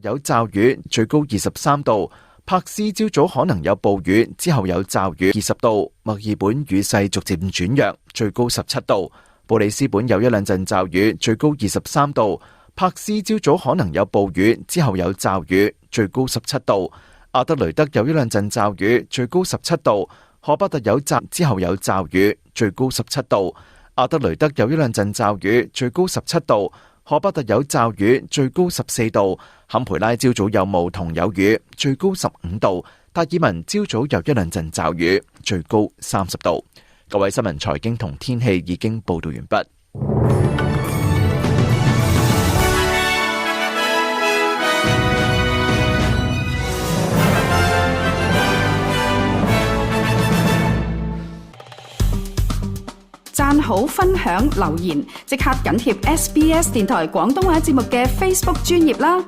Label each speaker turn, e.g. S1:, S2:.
S1: 有驟雨，最高23度；柏斯朝早可能有暴雨，之後有驟雨20度；墨爾本雨勢逐漸轉弱，最高17度；布里斯本有一兩陣驟雨，最高23度；柏斯朝早可能有暴雨，之後有驟雨，最高17度；阿德雷德有一兩陣驟雨，最高17度；荷巴特有驟之後有驟雨，最高17度；阿德雷德有一兩陣驟雨，最高17度；荷巴特有驟雨，最高14度；坎培拉朝早有霧同有雨，最高15度；達爾文朝早有一兩陣驟雨，最高30度。各位新聞財經同天氣已經報道完畢。
S2: 讚好、分享、留言，即刻緊貼SBS 電台廣東話節目嘅 Facebook 專頁啦！